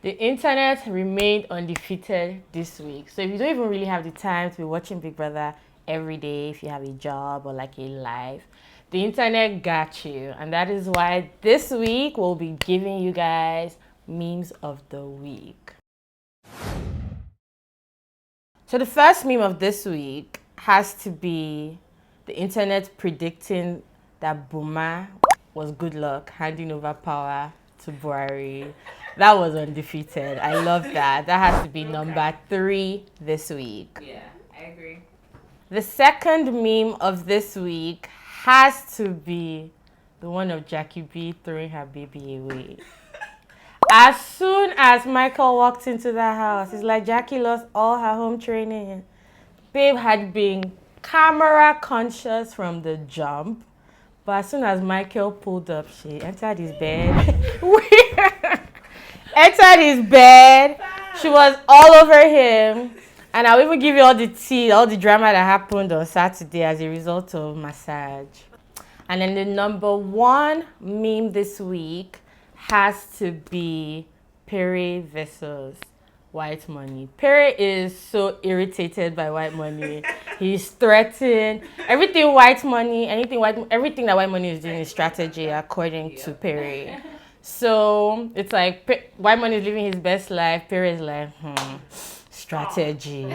The internet remained undefeated this week. So if you don't even really have the time to be watching Big Brother every day, if you have a job or like a life, the internet got you. And that is why this week we'll be giving you guys memes of the week. So the first meme of this week has to be the internet predicting that Buma was good luck handing over power to Buhari. That was undefeated. I love that. That has to be number 3 this week. Yeah, I agree. The second meme of this week has to be the one of Jackie B throwing her baby away. As soon as Michael walked into the house, it's like Jackie lost all her home training. Babe had been camera conscious from the jump, but as soon as Michael pulled up, she entered his bed. Entered his bed. She was all over him. And I'll even give you all the tea, all the drama that happened on Saturday as a result of massage. And then the number 1 meme this week has to be Pere versus white money. Pere is so irritated by white money. He's threatened. Everything that white money is doing is strategy, according to Pere. So it's like white money is living his best life. Pere is like, strategy.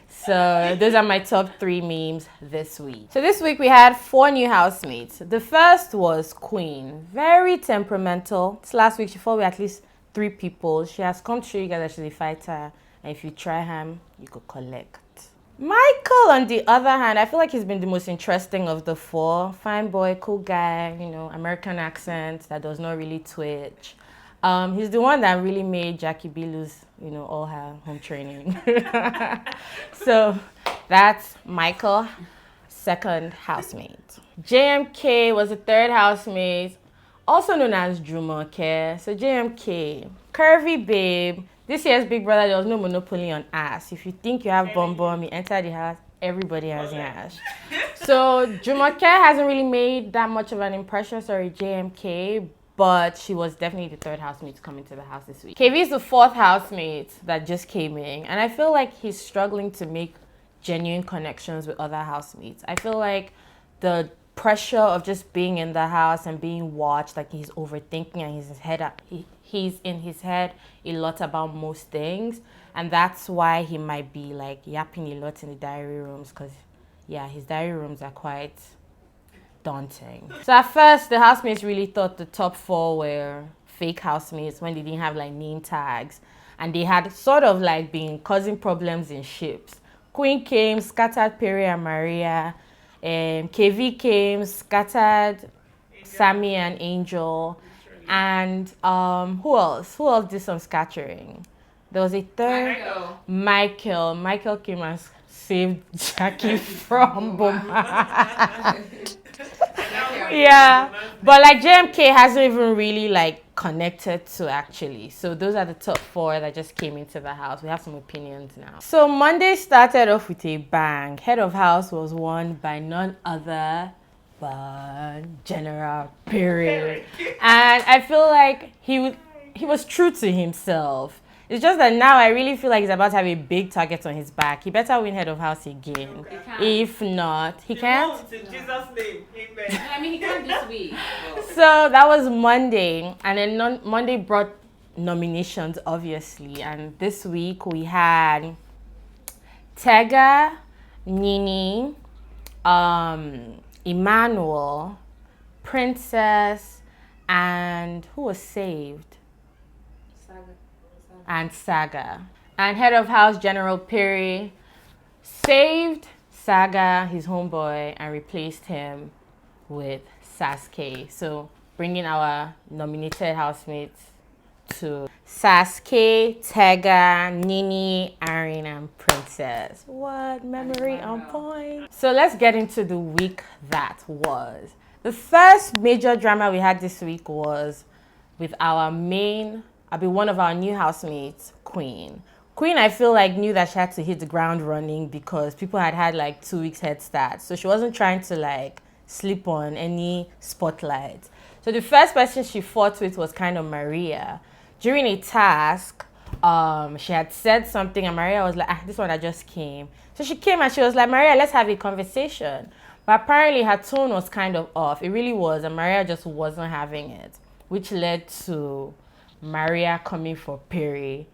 So those are my top 3 memes this week. So this week we had 4 new housemates. The first was Queen. Very temperamental. This last week she fought with at least 3 people. She has come to show you guys that she's a fighter. And if you try him, you could collect. Michael, on the other hand, I feel like he's been the most interesting of the 4. Fine boy, cool guy, American accent that does not really twitch. He's the one that really made Jackie B lose, all her home training. So that's Michael, second housemate. JMK was the third housemate, also known as Jumoke. So JMK, curvy babe. This year's Big Brother, there was no monopoly on ass. If you think you have bum, you enter the house, everybody has ass. So Jumoke hasn't really made that much of an impression, JMK, but she was definitely the third housemate to come into the house this week. KV is the 4th housemate that just came in, and I feel like he's struggling to make genuine connections with other housemates. I feel like the pressure of just being in the house and being watched, like he's overthinking and he's in his head a lot about most things, and that's why he might be like yapping a lot in the diary rooms, because his diary rooms are quite daunting. So at first the housemates really thought the top 4 were fake housemates when they didn't have like name tags, and they had sort of like been causing problems in ships. Queen came, scattered Pere and Maria. KV came, scattered Sammy and Angel. And who else did some scattering? There was a third. Michael came and saved Jackie from Boma. Yeah, but like JMK hasn't even really like connected to actually. So those are the top 4 that just came into the house. We have some opinions now. So Monday started off with a bang. Head of house was won by none other but General Pere. And I feel like he was true to himself. It's just that now I really feel like he's about to have a big target on his back. He better win head of house again. If not, he can't. In Jesus' name, amen. I mean, he can't this week. So that was Monday, and then Monday brought nominations, obviously. And this week we had Tega, Nini, Emmanuel, Princess, and who was saved? And Saga. And head of house General Pere saved Saga, his homeboy, and replaced him with Sasuke. So bringing our nominated housemates to Sasuke, Tega, Nini, Aaron, and Princess. What memory on point. So let's get into the week that was. The first major drama we had this week was with one of our new housemates, Queen. Queen, I feel like, knew that she had to hit the ground running because people had like 2 weeks head start. So she wasn't trying to like sleep on any spotlight. So the first person she fought with was kind of Maria. during a task, she had said something and Maria was like, this one that just came. So she came and she was like, Maria, let's have a conversation. But apparently her tone was kind of off. It really was, and Maria just wasn't having it, which led to Maria coming for Pere.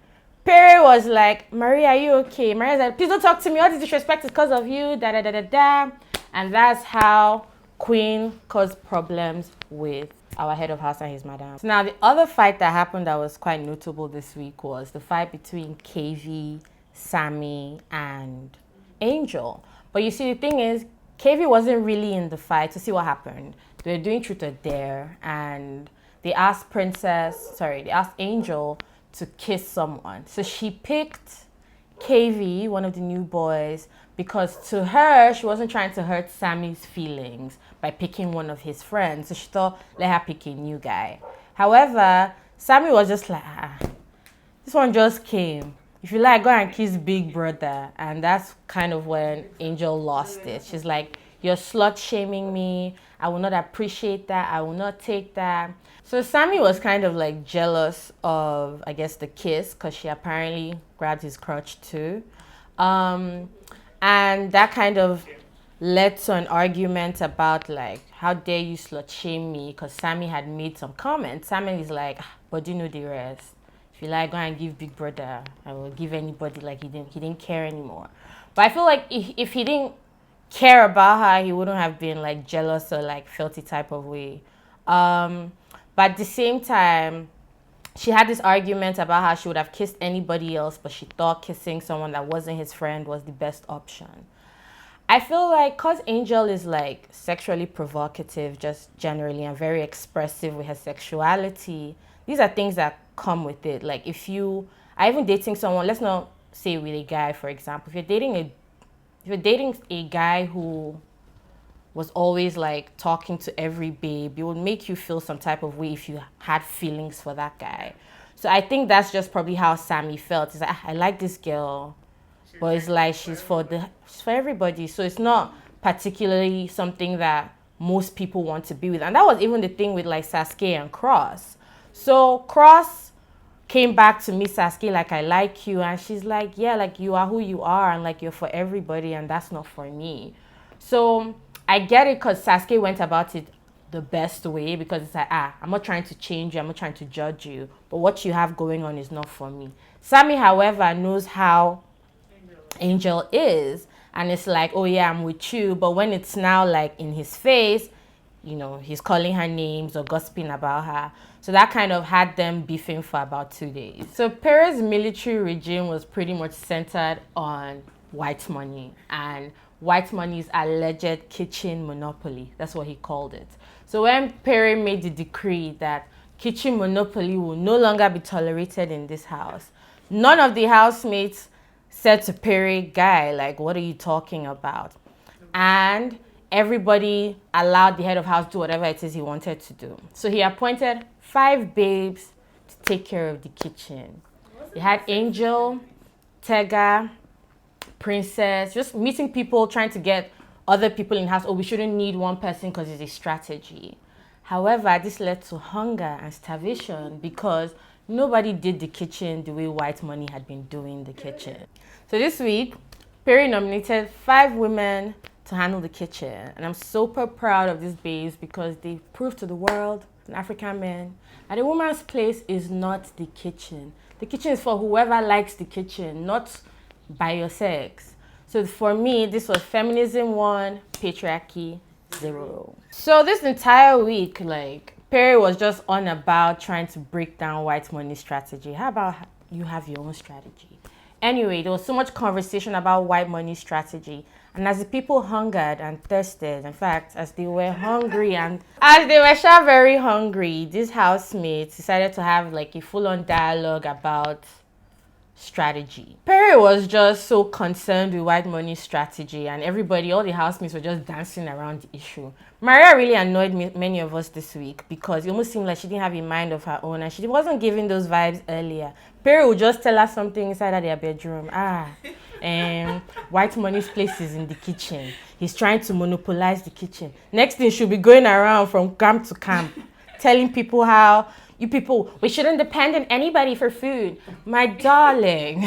Pere was like, Maria, are you okay? Maria's like, please don't talk to me. All this disrespect is because of you, da da da da da. And that's how Queen caused problems with our head of house and his madam. So now the other fight that happened that was quite notable this week was the fight between KV, Sammy, and Angel. But you see, the thing is, KV wasn't really in the fight to see what happened. They were doing truth or dare, and they asked Angel to kiss someone. So she picked KV, one of the new boys, because to her, she wasn't trying to hurt Sammy's feelings by picking one of his friends. So she thought, let her pick a new guy. However, Sammy was just like, this one just came. If you like, go and kiss Big Brother. And that's kind of when Angel lost it. She's like, you're slut shaming me. I will not appreciate that. I will not take that. So Sammy was kind of like jealous of, I guess, the kiss because she apparently grabbed his crotch too. And that kind of led to an argument about like, how dare you slut shame me? Because Sammy had made some comments. Sammy is like, but you know the rest. If you like, go and give Big Brother. I will give anybody. Like he didn't care anymore. But I feel like if he didn't care about her, he wouldn't have been like jealous or like felt a type of way. But at the same time, she had this argument about how she would have kissed anybody else, but she thought kissing someone that wasn't his friend was the best option. I feel like because Angel is like sexually provocative just generally and very expressive with her sexuality, these are things that come with it. Like if you are even dating someone, let's not say with a guy, for example, if you're dating a guy who was always like talking to every babe, it would make you feel some type of way if you had feelings for that guy. So I think that's just probably how Sammy felt. It's like, I like this girl, but it's like she's for everybody. So it's not particularly something that most people want to be with. And that was even the thing with like Sasuke and Cross. So Cross came back to meet Sasuke like, I like you. And she's like, yeah, like you are who you are and like you're for everybody and that's not for me. So I get it because Sasuke went about it the best way because it's like, I'm not trying to change you, I'm not trying to judge you, but what you have going on is not for me. Sammy, however, knows how Angel is, and it's like, oh yeah, I'm with you, but when it's now like in his face, you know, he's calling her names or gossiping about her. So that kind of had them beefing for about 2 days. So Pere's military regime was pretty much centered on white money and white money's alleged kitchen monopoly. That's what he called it. So when Pere made the decree that kitchen monopoly will no longer be tolerated in this house, none of the housemates said to Pere, guy, like, what are you talking about? And everybody allowed the head of house to do whatever it is he wanted to do. So he appointed 5 babes to take care of the kitchen. He had Angel, Tega, Princess, just meeting people, trying to get other people in the house. Oh, we shouldn't need one person because it's a strategy. However, this led to hunger and starvation because nobody did the kitchen the way white money had been doing the kitchen. So this week, Pere nominated 5 women to handle the kitchen. And I'm super proud of these babes because they proved to the world, an African man, that a woman's place is not the kitchen. The kitchen is for whoever likes the kitchen, not by your sex. So for me, this was feminism 1, patriarchy 0. So this entire week, like, Pere was just on about trying to break down white money strategy. How about you have your own strategy? Anyway, there was so much conversation about white money strategy. And as the people hungered and thirsted, in fact, as they were hungry and as they were very hungry, these housemates decided to have like a full-on dialogue about strategy. Pere was just so concerned with white money strategy and everybody, all the housemates were just dancing around the issue. Maria really annoyed many of us this week because it almost seemed like she didn't have a mind of her own and she wasn't giving those vibes earlier. Pere would just tell us something inside of their bedroom. White money's place is in the kitchen. He's trying to monopolize the kitchen. Next thing, she'll be going around from camp to camp telling people how You people, we shouldn't depend on anybody for food. My darling,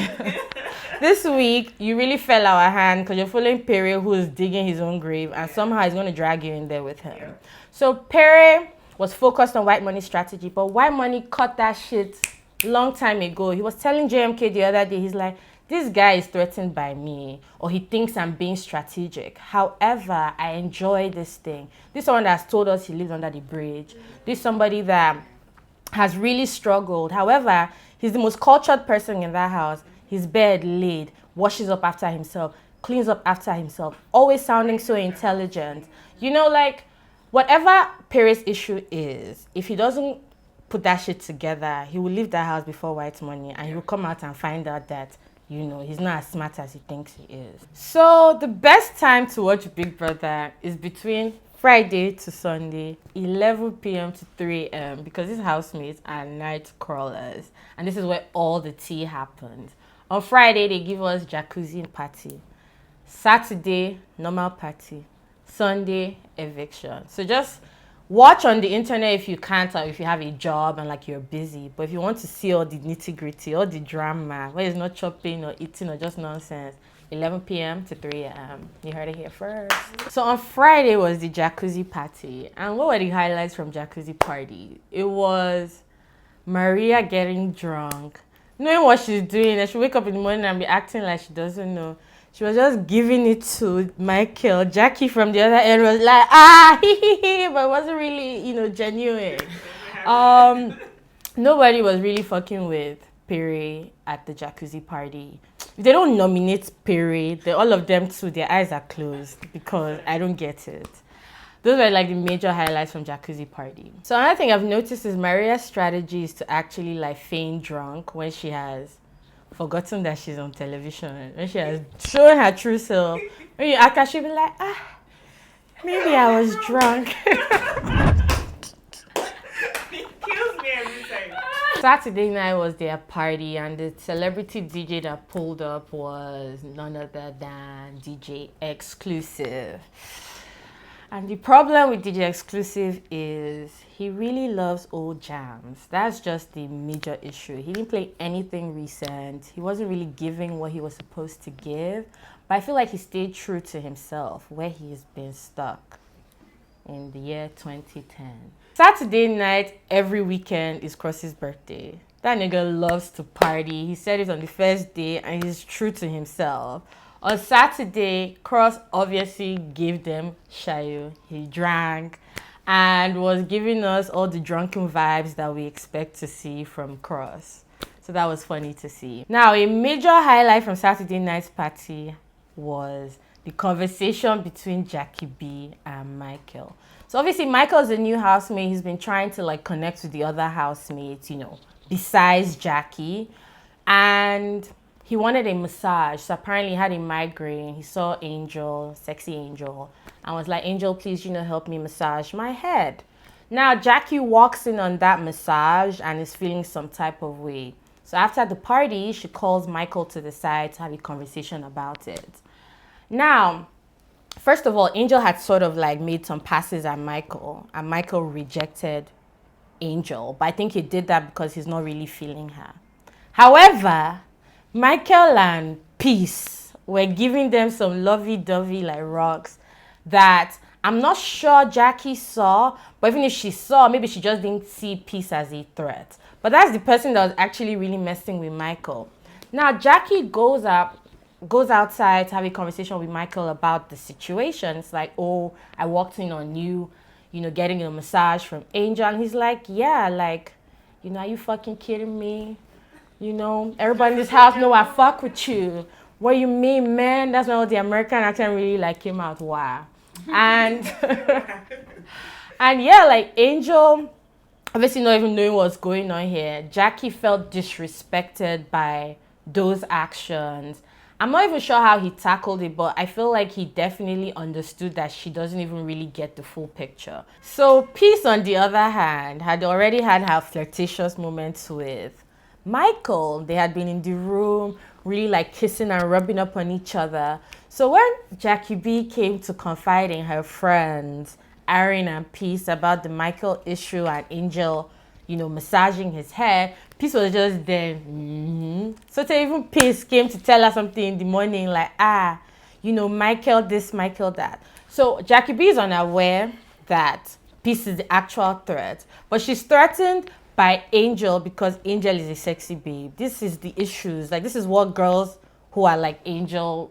this week you really fell our hand because you're following Pere, who is digging his own grave, and somehow he's going to drag you in there with him. So Pere was focused on white money strategy, but white money cut that shit long time ago. He was telling JMK the other day, he's like, this guy is threatened by me, or he thinks I'm being strategic. However, I enjoy this thing. This is someone that has told us he lives under the bridge. This is somebody that has really struggled. However, he's the most cultured person in that house. His bed laid, washes up after himself, cleans up after himself, always sounding so intelligent. You know, like, whatever Pere's issue is, if he doesn't put that shit together, he will leave that house before white money, and he will come out and find out that, you know, he's not as smart as he thinks he is. So the best time to watch Big Brother is between Friday to Sunday, 11 p.m. to 3 a.m. because these housemates are night crawlers. And this is where all the tea happens. On Friday, they give us jacuzzi party. Saturday, normal party. Sunday, eviction. So just watch on the internet if you can't, or if you have a job and like you're busy. But if you want to see all the nitty-gritty, all the drama, where it's not chopping or eating or just nonsense, 11 p.m. to 3 a.m. You heard it here first. So on Friday was the jacuzzi party. And what were the highlights from jacuzzi party? It was Maria getting drunk, knowing what she's doing, and she wake up in the morning and be acting like she doesn't know. She was just giving it to Michael. Jackie from the other end was like, but it wasn't really, you know, genuine. Nobody was really fucking with Pere at the jacuzzi party. If they don't nominate Pere, all of them too, their eyes are closed because I don't get it. Those were like the major highlights from jacuzzi party. So another thing I've noticed is Maria's strategy is to actually like feign drunk when she has forgotten that she's on television, when she has shown her true self. When you ask her, she'll be like, maybe I was drunk. He kills me every time. Saturday night was their party, and the celebrity DJ that pulled up was none other than DJ Exclusive. And the problem with DJ Exclusive is he really loves old jams. That's just the major issue. He didn't play anything recent. He wasn't really giving what he was supposed to give. But I feel like he stayed true to himself, where he's been stuck in the year 2010. Saturday night, every weekend, is Cross's birthday. That nigga loves to party. He said it on the first day, and he's true to himself. On Saturday, Cross obviously gave them shayo. He drank and was giving us all the drunken vibes that we expect to see from Cross. So that was funny to see. Now, a major highlight from Saturday night's party was the conversation between Jackie B and Michael. So obviously, Michael's a new housemate. He's been trying to like connect with the other housemates, you know, besides Jackie. And he wanted a massage. So apparently he had a migraine. He saw Angel, sexy Angel, and was like, Angel, please, you know, help me massage my head. Now, Jackie walks in on that massage and is feeling some type of way. So after the party, she calls Michael to the side to have a conversation about it. Now, first of all, Angel had sort of like made some passes at Michael, and Michael rejected Angel. But I think he did that because he's not really feeling her. However, Michael and Peace were giving them some lovey-dovey like rocks that I'm not sure Jackie saw, but even if she saw, maybe she just didn't see Peace as a threat. But that's the person that was actually really messing with Michael. Now, Jackie goes outside to have a conversation with Michael about the situation. It's like, oh, I walked in on you, you know, getting a massage from Angel. And he's like, yeah, like, you know, are you fucking kidding me? You know, everybody in this house know I fuck with you. What you mean, man? That's when all the American accent really like came out. Wow. And and yeah, like Angel, obviously not even knowing what's going on here, Jackie felt disrespected by those actions. I'm not even sure how he tackled it, but I feel like he definitely understood that she doesn't even really get the full picture. So Peace, on the other hand, had already had her flirtatious moments with Michael. They had been in the room really like kissing and rubbing up on each other. So when Jackie B came to confide in her friends Aaron and Peace about the Michael issue and Angel, massaging his hair. Peace was just there. So even Peace came to tell her something in the morning, like, Michael this, Michael that. So Jackie B is unaware that Peace is the actual threat, but she's threatened by Angel because Angel is a sexy babe. This is the issues. Like, this is what girls who are like Angel,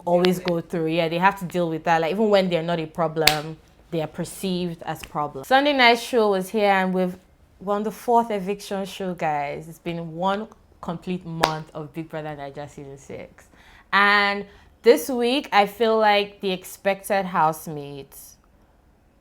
always go through. Yeah, they have to deal with that. Like, even when they're not a problem, they are perceived as problems. Sunday night show was here, and we're on the 4th eviction show, guys. It's been 1 complete month of Big Brother Naija season 6. And this week, I feel like the expected housemates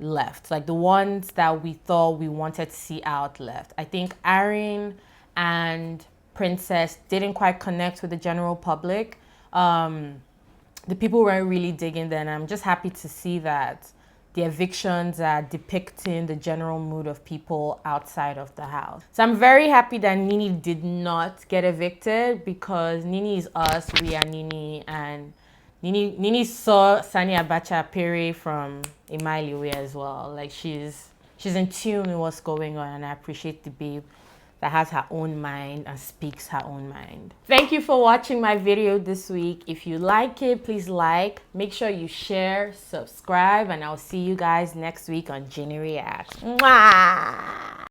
left. Like, the ones that we thought we wanted to see out left. I think Aaron and Princess didn't quite connect with the general public. The people weren't really digging them. I'm just happy to see that the evictions are depicting the general mood of people outside of the house. So I'm very happy that Nini did not get evicted, because Nini is us, we are Nini, and Nini saw Sani Abacha Pere from a mile away as well. Like, she's in tune with what's going on, and I appreciate the babe that has her own mind and speaks her own mind. Thank you for watching my video this week. If you like it, please like, make sure you share, subscribe, and I'll see you guys next week on Jenny Reacts. Mwah!